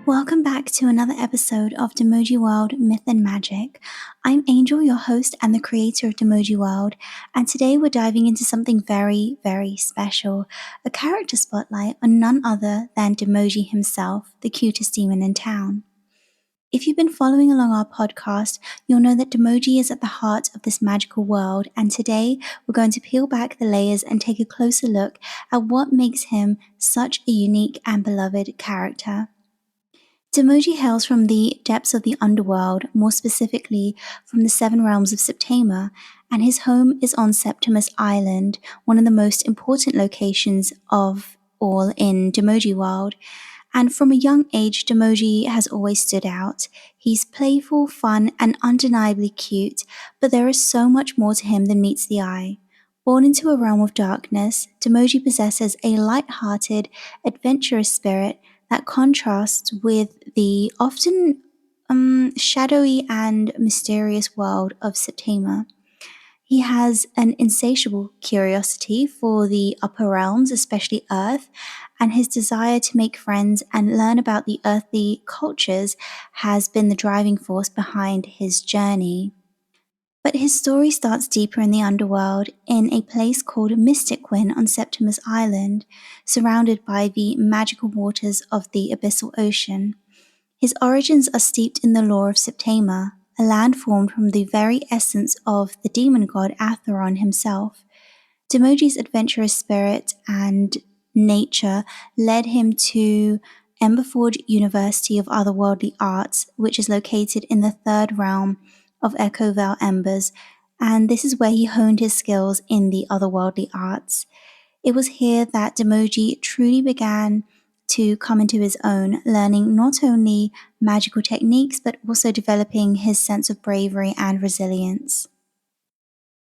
Welcome back to another episode of DemojiWorld Myth and Magic. I'm Angel, your host and the creator of DemojiWorld, and today we're diving into something very, very special, a character spotlight on none other than Demoji himself, the cutest demon in town. If you've been following along our podcast, you'll know that Demoji is at the heart of this magical world, and today we're going to peel back the layers and take a closer look at what makes him such a unique and beloved character. Demoji hails from the depths of the underworld, more specifically from the seven realms of Septima, and his home is on Septimus Island, one of the most important locations of all in DemojiWorld. And from a young age, Demoji has always stood out. He's playful, fun, and undeniably cute, but there is so much more to him than meets the eye. Born into a realm of darkness, Demoji possesses a light-hearted, adventurous spirit that contrasts with the often shadowy and mysterious world of Septima. He has an insatiable curiosity for the upper realms, especially Earth, and his desire to make friends and learn about the earthly cultures has been the driving force behind his journey. But his story starts deeper in the underworld, in a place called Mysticwin on Septimus Island, surrounded by the magical waters of the abyssal ocean. His origins are steeped in the lore of Septima, a land formed from the very essence of the demon god Atheron himself. Demoji's adventurous spirit and nature led him to Emberforge University of Otherworldly Arts, which is located in the third realm of Echovale Embers, and this is where he honed his skills in the otherworldly arts. It was here that Demoji truly began to come into his own, learning not only magical techniques but also developing his sense of bravery and resilience.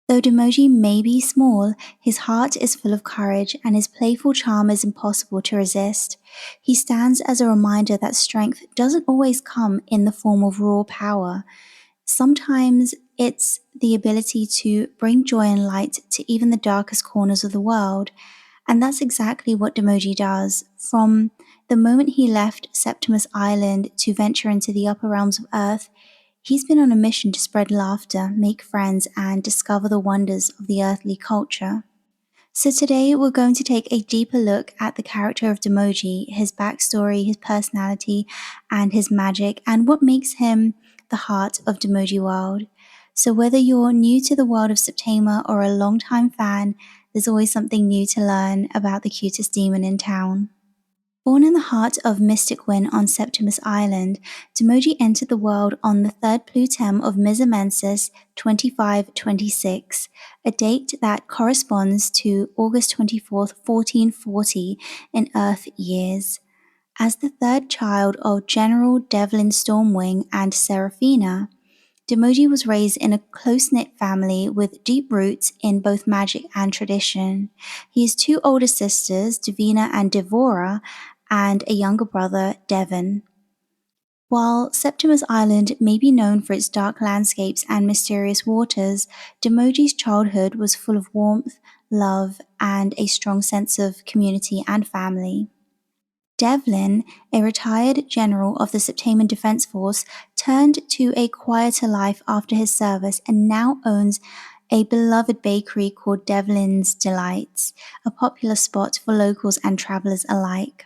Though Demoji may be small, his heart is full of courage and his playful charm is impossible to resist. He stands as a reminder that strength doesn't always come in the form of raw power. Sometimes it's the ability to bring joy and light to even the darkest corners of the world, and that's exactly what Demoji does. From the moment he left Septimus Island to venture into the upper realms of Earth, he's been on a mission to spread laughter, make friends, and discover the wonders of the earthly culture. So today we're going to take a deeper look at the character of Demoji, his backstory, his personality, and his magic, and what makes him the heart of DemojiWorld. So whether you're new to the world of Septima or a long-time fan, there's always something new to learn about the cutest demon in town. Born in the heart of Mysticwin on Septimus Island, Demoji entered the world on the third Plutem of Misamensis 2526, a date that corresponds to August 24th, 1440 in Earth years. As the third child of General Devlin Stormwing and Seraphina, Demoji was raised in a close-knit family with deep roots in both magic and tradition. He has two older sisters, Davina and Devora, and a younger brother, Devon. While Septimus Island may be known for its dark landscapes and mysterious waters, Demoji's childhood was full of warmth, love, and a strong sense of community and family. Devlin, a retired general of the Septiman Defense Force, turned to a quieter life after his service and now owns a beloved bakery called Devlin's Delights, a popular spot for locals and travelers alike.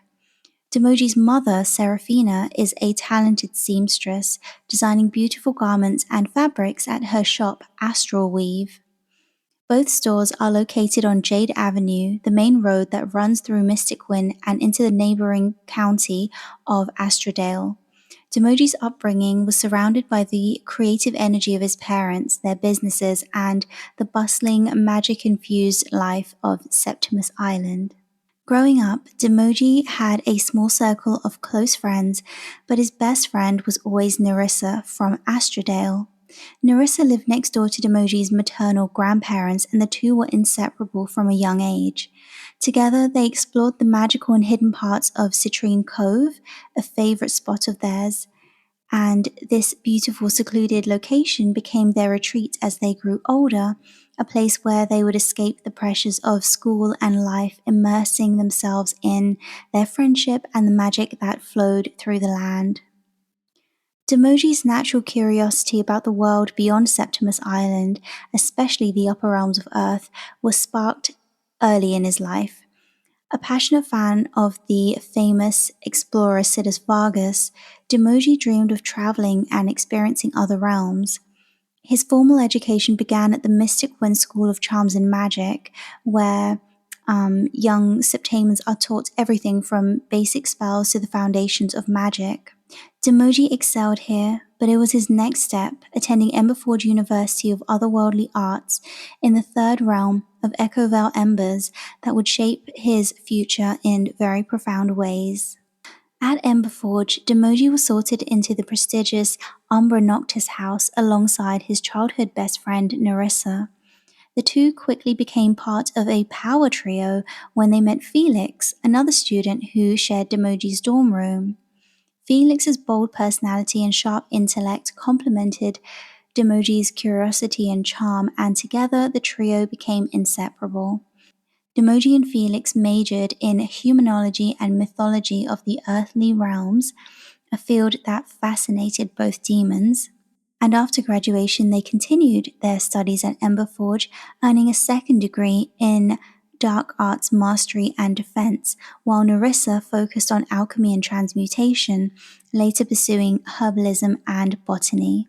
Demoji's mother, Seraphina, is a talented seamstress, designing beautiful garments and fabrics at her shop, Astral Weave. Both stores are located on Jade Avenue, the main road that runs through Mysticwin and into the neighboring county of Astrodale. Demoji's upbringing was surrounded by the creative energy of his parents, their businesses, and the bustling, magic-infused life of Septimus Island. Growing up, Demoji had a small circle of close friends, but his best friend was always Nerissa from Astrodale. Nerissa lived next door to Demoji's maternal grandparents, and the two were inseparable from a young age. Together, they explored the magical and hidden parts of Citrine Cove, a favorite spot of theirs. and this beautiful secluded location became their retreat as they grew older, a place where they would escape the pressures of school and life, immersing themselves in their friendship and the magic that flowed through the land. Demoji's natural curiosity about the world beyond Septimus Island, especially the upper realms of Earth, was sparked early in his life. A passionate fan of the famous explorer Siddhis Vargas, Demoji dreamed of traveling and experiencing other realms. His formal education began at the Mystic Wind School of Charms and Magic, where young Septamans are taught everything from basic spells to the foundations of magic. Demoji excelled here, but it was his next step, attending Emberforge University of Otherworldly Arts in the third realm of Echo Vale Embers, that would shape his future in very profound ways. At Emberforge, Demoji was sorted into the prestigious Umbra Noctis house alongside his childhood best friend Nerissa. The two quickly became part of a power trio when they met Felix, another student who shared Demoji's dorm room. Felix's bold personality and sharp intellect complemented Demoji's curiosity and charm, and together the trio became inseparable. Demoji and Felix majored in humanology and mythology of the earthly realms, a field that fascinated both demons. And after graduation, they continued their studies at Emberforge, earning a second degree in dark arts mastery and defense, while Nerissa focused on alchemy and transmutation, later pursuing herbalism and botany.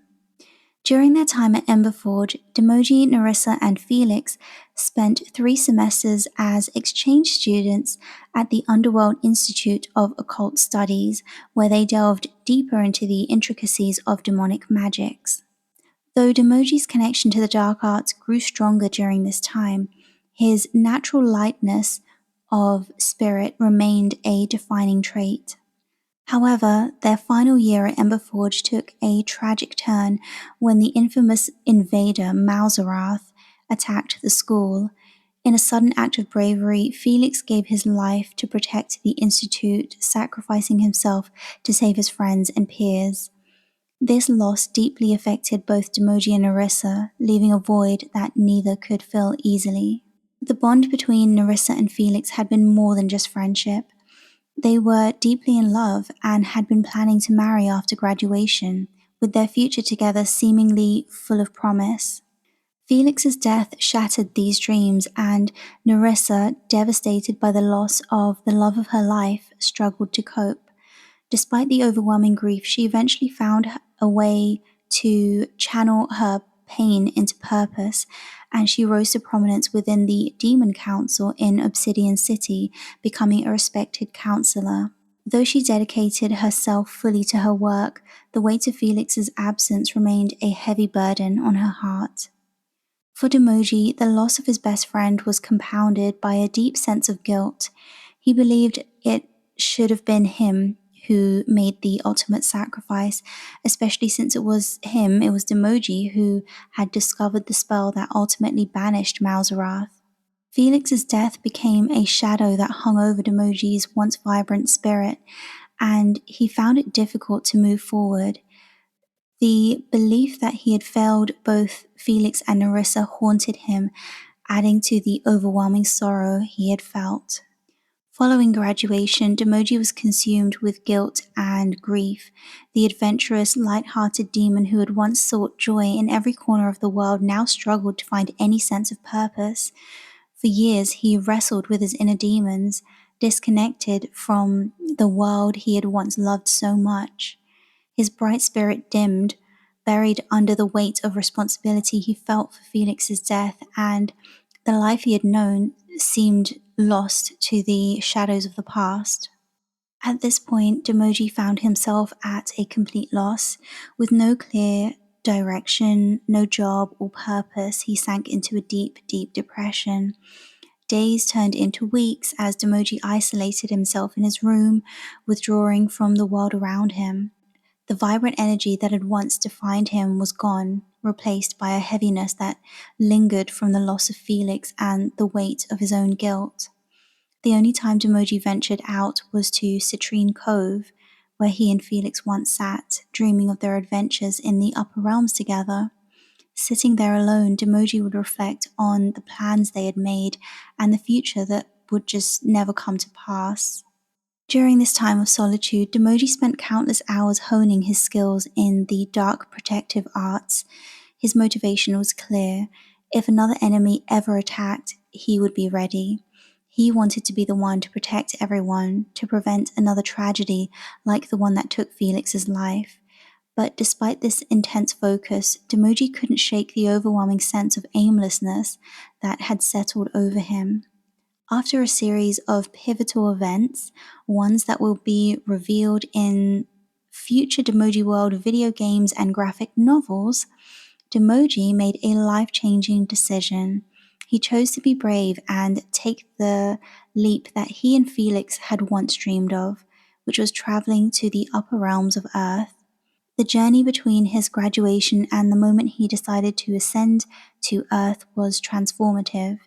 During their time at Emberforge, Demoji, Nerissa, and Felix spent 3 semesters as exchange students at the Underworld Institute of Occult Studies, where they delved deeper into the intricacies of demonic magics. Though Demoji's connection to the dark arts grew stronger during this time, his natural lightness of spirit remained a defining trait. However, their final year at Emberforge took a tragic turn when the infamous invader Malzarath attacked the school. In a sudden act of bravery, Felix gave his life to protect the Institute, sacrificing himself to save his friends and peers. This loss deeply affected both Demoji and Nerissa, leaving a void that neither could fill easily. The bond between Nerissa and Felix had been more than just friendship. They were deeply in love and had been planning to marry after graduation, with their future together seemingly full of promise. Felix's death shattered these dreams, and Nerissa, devastated by the loss of the love of her life, struggled to cope. Despite the overwhelming grief, she eventually found a way to channel her pain into purpose, and she rose to prominence within the Demon Council in Obsidian City, becoming a respected counselor. Though she dedicated herself fully to her work, the weight of Felix's absence remained a heavy burden on her heart. For Demoji, the loss of his best friend was compounded by a deep sense of guilt. He believed it should have been him who made the ultimate sacrifice, especially since it was Demoji, who had discovered the spell that ultimately banished Malzarath. Felix's death became a shadow that hung over Demoji's once vibrant spirit, and he found it difficult to move forward. The belief that he had failed both Felix and Nerissa haunted him, adding to the overwhelming sorrow he had felt. Following graduation, Demoji was consumed with guilt and grief. The adventurous, light-hearted demon who had once sought joy in every corner of the world now struggled to find any sense of purpose. For years, he wrestled with his inner demons, disconnected from the world he had once loved so much. His bright spirit dimmed, buried under the weight of responsibility he felt for Felix's death, and the life he had known seemed lost to the shadows of the past. At this point, Demoji found himself at a complete loss. With no clear direction, no job or purpose, he sank into a deep, deep depression. Days turned into weeks as Demoji isolated himself in his room, withdrawing from the world around him. The vibrant energy that had once defined him was gone, replaced by a heaviness that lingered from the loss of Felix and the weight of his own guilt. The only time Demoji ventured out was to Citrine Cove, where he and Felix once sat, dreaming of their adventures in the upper realms together. Sitting there alone, Demoji would reflect on the plans they had made and the future that would just never come to pass. During this time of solitude, Demoji spent countless hours honing his skills in the dark protective arts. His motivation was clear. If another enemy ever attacked, he would be ready. He wanted to be the one to protect everyone, to prevent another tragedy like the one that took Felix's life. But despite this intense focus, Demoji couldn't shake the overwhelming sense of aimlessness that had settled over him. After a series of pivotal events, ones that will be revealed in future DemojiWorld video games and graphic novels, Demoji made a life-changing decision. He chose to be brave and take the leap that he and Felix had once dreamed of, which was traveling to the upper realms of Earth. The journey between his graduation and the moment he decided to ascend to Earth was transformative.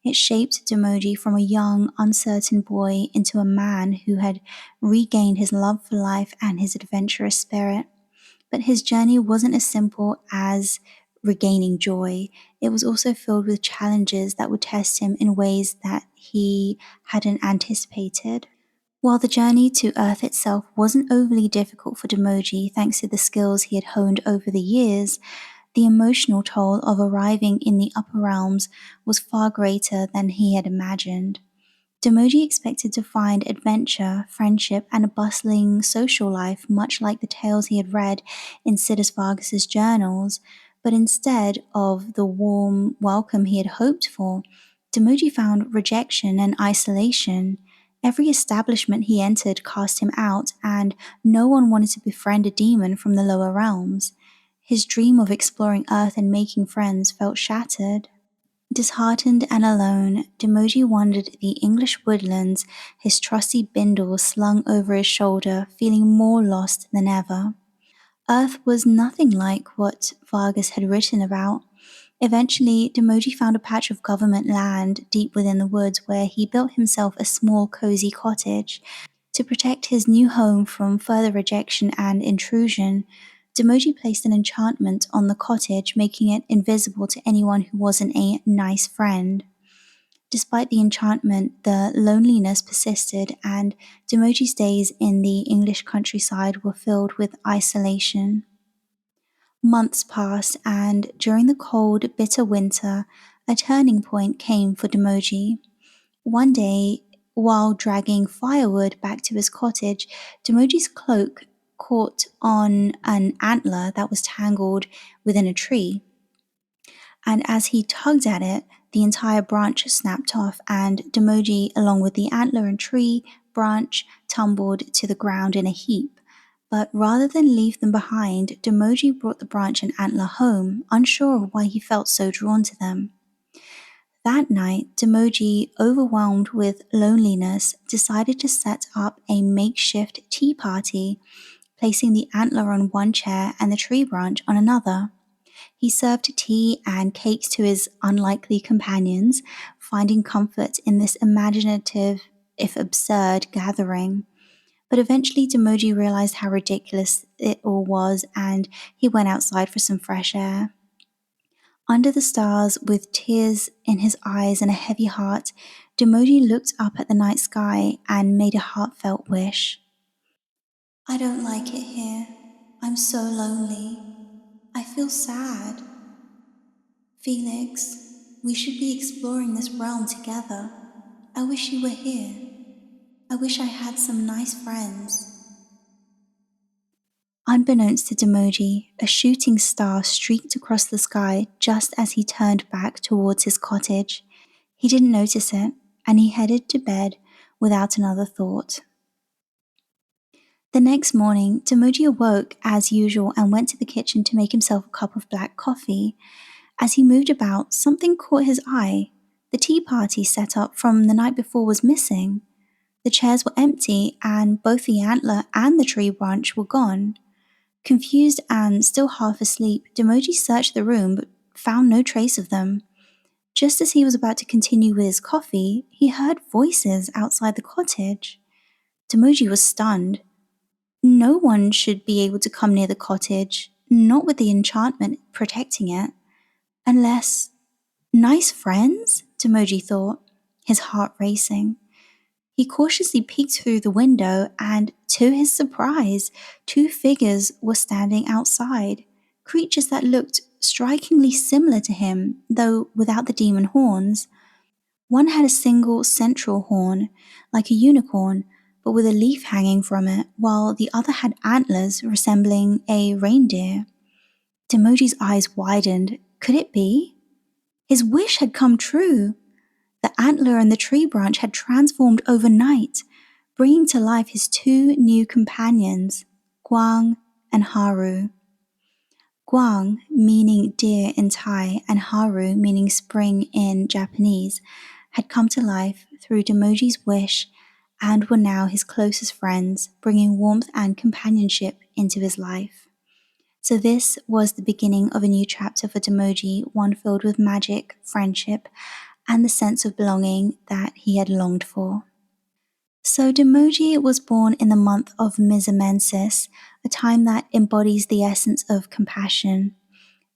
It shaped Demoji from a young, uncertain boy into a man who had regained his love for life and his adventurous spirit. But his journey wasn't as simple as regaining joy. It was also filled with challenges that would test him in ways that he hadn't anticipated. While the journey to Earth itself wasn't overly difficult for Demoji thanks to the skills he had honed over the years, the emotional toll of arriving in the upper realms was far greater than he had imagined. Demoji expected to find adventure, friendship, and a bustling social life much like the tales he had read in Sidus Vargas's journals, but instead of the warm welcome he had hoped for, Demoji found rejection and isolation. Every establishment he entered cast him out, and no one wanted to befriend a demon from the lower realms. His dream of exploring Earth and making friends felt shattered. Disheartened and alone, Demoji wandered the English woodlands, his trusty bindle slung over his shoulder, feeling more lost than ever. Earth was nothing like what Vargas had written about. Eventually, Demoji found a patch of government land deep within the woods where he built himself a small, cozy cottage. To protect his new home from further rejection and intrusion, Demoji placed an enchantment on the cottage, making it invisible to anyone who wasn't a nice friend. Despite the enchantment, the loneliness persisted, and Demoji's days in the English countryside were filled with isolation. Months passed, and during the cold, bitter winter, a turning point came for Demoji. One day, while dragging firewood back to his cottage, Demoji's cloak caught on an antler that was tangled within a tree. And as he tugged at it, the entire branch snapped off, and Demoji, along with the antler and tree branch, tumbled to the ground in a heap. But rather than leave them behind, Demoji brought the branch and antler home, unsure of why he felt so drawn to them. That night, Demoji, overwhelmed with loneliness, decided to set up a makeshift tea party, placing the antler on one chair and the tree branch on another. He served tea and cakes to his unlikely companions, finding comfort in this imaginative, if absurd, gathering. But eventually Demoji realized how ridiculous it all was, and he went outside for some fresh air. Under the stars, with tears in his eyes and a heavy heart, Demoji looked up at the night sky and made a heartfelt wish. I don't like it here. I'm so lonely. I feel sad. Felix, we should be exploring this realm together. I wish you were here. I wish I had some nice friends. Unbeknownst to Demoji, a shooting star streaked across the sky just as he turned back towards his cottage. He didn't notice it, and he headed to bed without another thought. The next morning, Demoji awoke as usual and went to the kitchen to make himself a cup of black coffee. As he moved about, something caught his eye. The tea party set up from the night before was missing. The chairs were empty, and both the antler and the tree branch were gone. Confused and still half asleep, Demoji searched the room but found no trace of them. Just as he was about to continue with his coffee, he heard voices outside the cottage. Demoji was stunned. No one should be able to come near the cottage, not with the enchantment protecting it, unless nice friends, Demoji thought, his heart racing. He cautiously peeked through the window, and to his surprise, two figures were standing outside, creatures that looked strikingly similar to him, though without the demon horns. One had a single central horn, like a unicorn, but with a leaf hanging from it, while the other had antlers resembling a reindeer. Demoji's eyes widened. Could it be? His wish had come true. The antler and the tree branch had transformed overnight, bringing to life his two new companions, Gwang and Haru. Gwang, meaning deer in Thai, and Haru, meaning spring in Japanese, had come to life through Demoji's wish and were now his closest friends, bringing warmth and companionship into his life. So this was the beginning of a new chapter for Demoji, one filled with magic, friendship, and the sense of belonging that he had longed for. So Demoji was born in the month of Mizamensis, a time that embodies the essence of compassion.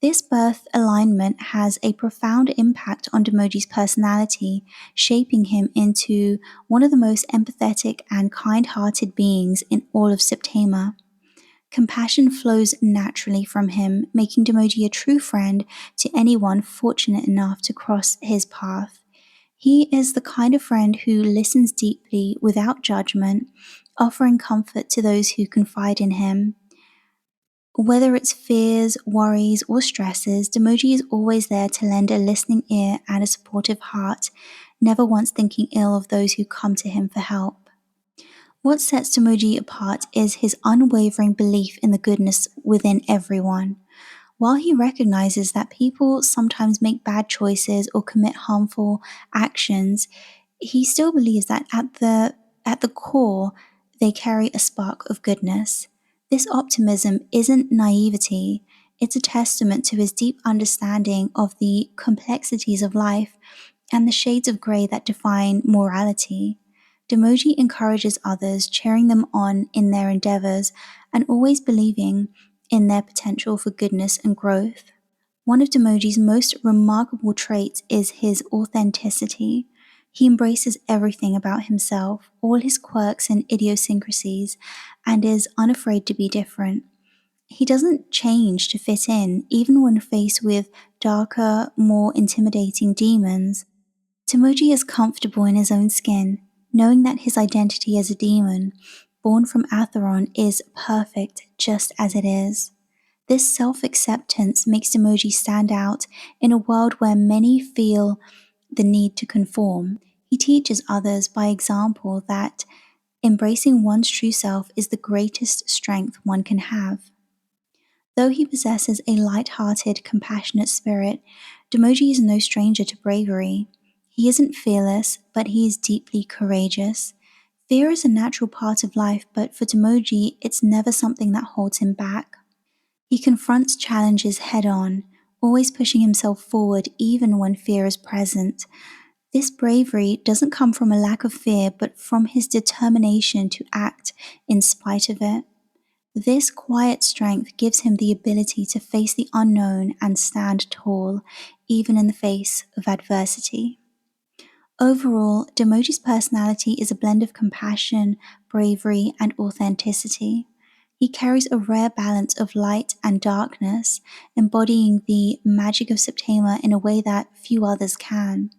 This birth alignment has a profound impact on Demoji's personality, shaping him into one of the most empathetic and kind-hearted beings in all of September. Compassion flows naturally from him, making Demoji a true friend to anyone fortunate enough to cross his path. He is the kind of friend who listens deeply without judgment, offering comfort to those who confide in him. Whether it's fears, worries, or stresses, Demoji is always there to lend a listening ear and a supportive heart, never once thinking ill of those who come to him for help. What sets Demoji apart is his unwavering belief in the goodness within everyone. While he recognizes that people sometimes make bad choices or commit harmful actions, he still believes that at the core they carry a spark of goodness. This optimism isn't naivety, it's a testament to his deep understanding of the complexities of life and the shades of grey that define morality. Demoji encourages others, cheering them on in their endeavors and always believing in their potential for goodness and growth. One of Demoji's most remarkable traits is his authenticity. He embraces everything about himself, all his quirks and idiosyncrasies, and is unafraid to be different. He doesn't change to fit in, even when faced with darker, more intimidating demons. Demoji is comfortable in his own skin, knowing that his identity as a demon, born from Atheron, is perfect just as it is. This self-acceptance makes Demoji stand out in a world where many feel the need to conform. He teaches others by example that embracing one's true self is the greatest strength one can have. Though he possesses a light-hearted, compassionate spirit, Demoji is no stranger to bravery. He isn't fearless, but he is deeply courageous. Fear is a natural part of life, but for Demoji, it's never something that holds him back. He confronts challenges head-on, always pushing himself forward even when fear is present. This bravery doesn't come from a lack of fear, but from his determination to act in spite of it. This quiet strength gives him the ability to face the unknown and stand tall, even in the face of adversity. Overall, Demoji's personality is a blend of compassion, bravery, and authenticity. He carries a rare balance of light and darkness, embodying the magic of September in a way that few others can.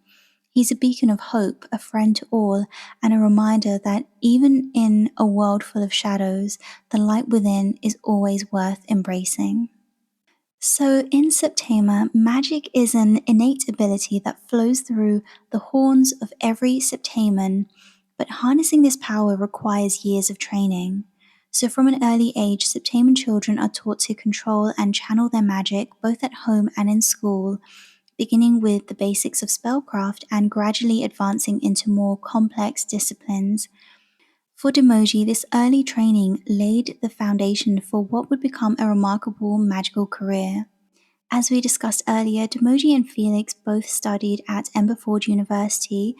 He's a beacon of hope, a friend to all, and a reminder that even in a world full of shadows, the light within is always worth embracing. So in September, magic is an innate ability that flows through the horns of every Septaman, but harnessing this power requires years of training. So from an early age, Septaman children are taught to control and channel their magic both at home and in school, beginning with the basics of spellcraft and gradually advancing into more complex disciplines. For Demoji, this early training laid the foundation for what would become a remarkable magical career. As we discussed earlier, Demoji and Felix both studied at Emberforge University.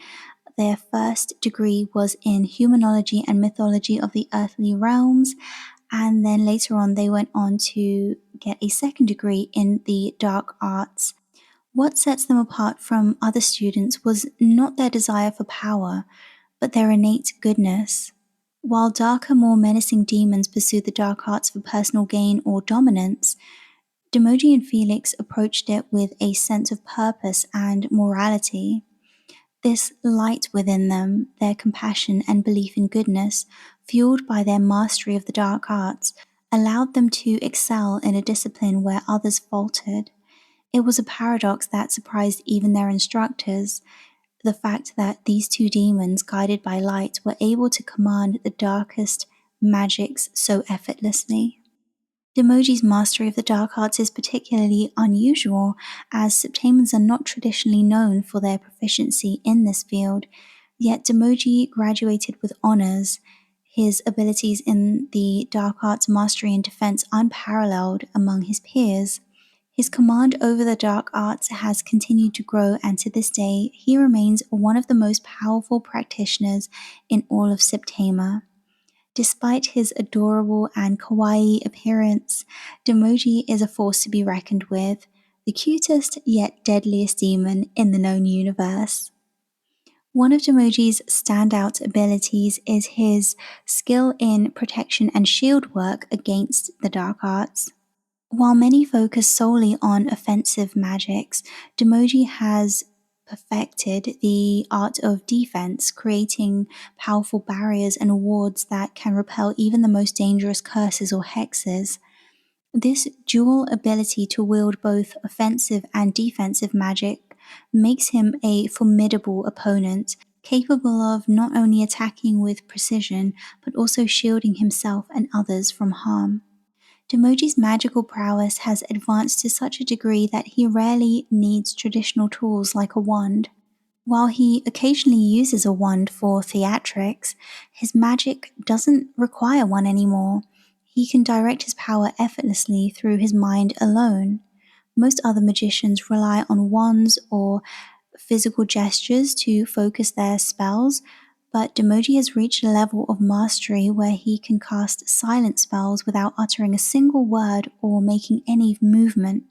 Their first degree was in Humanology and Mythology of the Earthly Realms, and then later on they went on to get a second degree in the dark arts. What sets them apart from other students was not their desire for power, but their innate goodness. While darker, more menacing demons pursue the dark arts for personal gain or dominance, Demoji and Felix approached it with a sense of purpose and morality. This light within them, their compassion and belief in goodness, fueled by their mastery of the dark arts, allowed them to excel in a discipline where others faltered. It was a paradox that surprised even their instructors, the fact that these two demons, guided by light, were able to command the darkest magics so effortlessly. Demoji's mastery of the dark arts is particularly unusual, as Septamans are not traditionally known for their proficiency in this field, yet Demoji graduated with honors, his abilities in the dark arts mastery and defense unparalleled among his peers. His command over the dark arts has continued to grow, and to this day, he remains one of the most powerful practitioners in all of Septama. Despite his adorable and kawaii appearance, Demoji is a force to be reckoned with, the cutest yet deadliest demon in the known universe. One of Demoji's standout abilities is his skill in protection and shield work against the dark arts. While many focus solely on offensive magics, Demoji has perfected the art of defense, creating powerful barriers and wards that can repel even the most dangerous curses or hexes. This dual ability to wield both offensive and defensive magic makes him a formidable opponent, capable of not only attacking with precision, but also shielding himself and others from harm. Demoji's magical prowess has advanced to such a degree that he rarely needs traditional tools like a wand. While he occasionally uses a wand for theatrics, his magic doesn't require one anymore. He can direct his power effortlessly through his mind alone. Most other magicians rely on wands or physical gestures to focus their spells, but Demoji has reached a level of mastery where he can cast silent spells without uttering a single word or making any movement.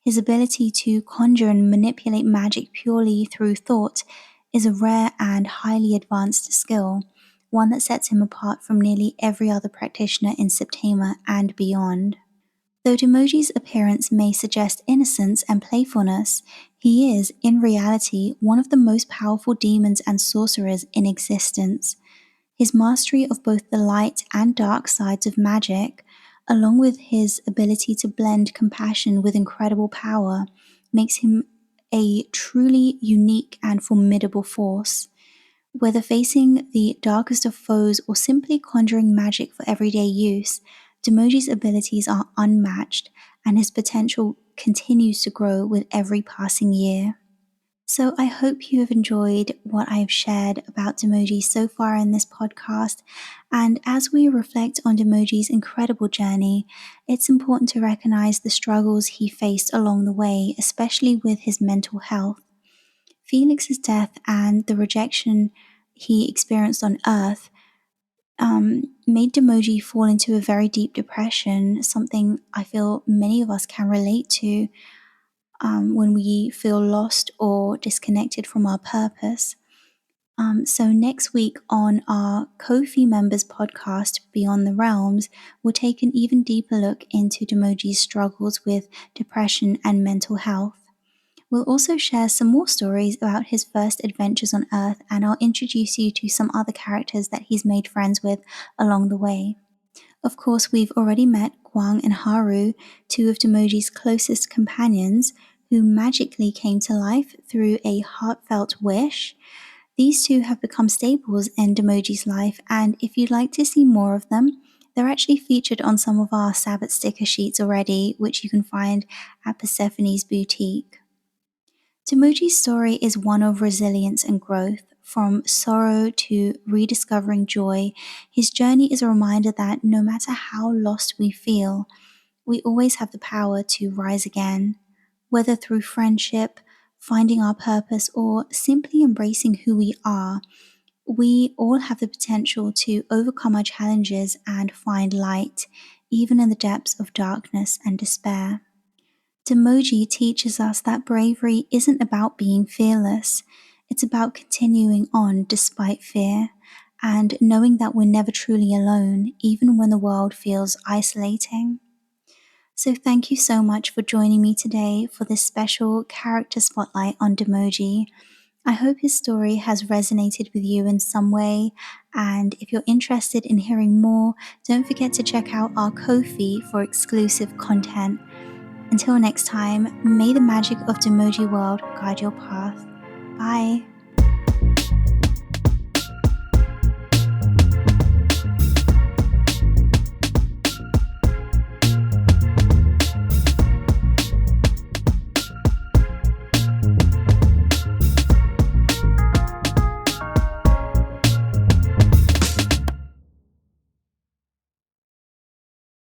His ability to conjure and manipulate magic purely through thought is a rare and highly advanced skill, one that sets him apart from nearly every other practitioner in Septama and beyond. Though Demoji's appearance may suggest innocence and playfulness, he is, in reality, one of the most powerful demons and sorcerers in existence. His mastery of both the light and dark sides of magic, along with his ability to blend compassion with incredible power, makes him a truly unique and formidable force. Whether facing the darkest of foes or simply conjuring magic for everyday use, Demoji's abilities are unmatched, and his potential continues to grow with every passing year. So I hope you have enjoyed what I've shared about Demoji so far in this podcast, and as we reflect on Demoji's incredible journey, it's important to recognize the struggles he faced along the way, especially with his mental health. Felix's death and the rejection he experienced on Earth made Demoji fall into a very deep depression, something I feel many of us can relate to when we feel lost or disconnected from our purpose. So next week on our Ko-fi members podcast, Beyond the Realms, we'll take an even deeper look into Demoji's struggles with depression and mental health. We'll also share some more stories about his first adventures on Earth, and I'll introduce you to some other characters that he's made friends with along the way. Of course, we've already met Gwang and Haru, two of Demoji's closest companions, who magically came to life through a heartfelt wish. These two have become staples in Demoji's life, and if you'd like to see more of them, they're actually featured on some of our Sabbat sticker sheets already, which you can find at Persephone's boutique. Demoji's story is one of resilience and growth. From sorrow to rediscovering joy, his journey is a reminder that no matter how lost we feel, we always have the power to rise again. Whether through friendship, finding our purpose, or simply embracing who we are, We all have the potential to overcome our challenges and find light, even in the depths of darkness and despair. Demoji teaches us that bravery isn't about being fearless, it's about continuing on despite fear and knowing that we're never truly alone, even when the world feels isolating. So, thank you so much for joining me today for this special character spotlight on Demoji. I hope his story has resonated with you in some way, and if you're interested in hearing more, don't forget to check out our Ko-fi for exclusive content. Until next time, may the magic of DemojiWorld guide your path. Bye!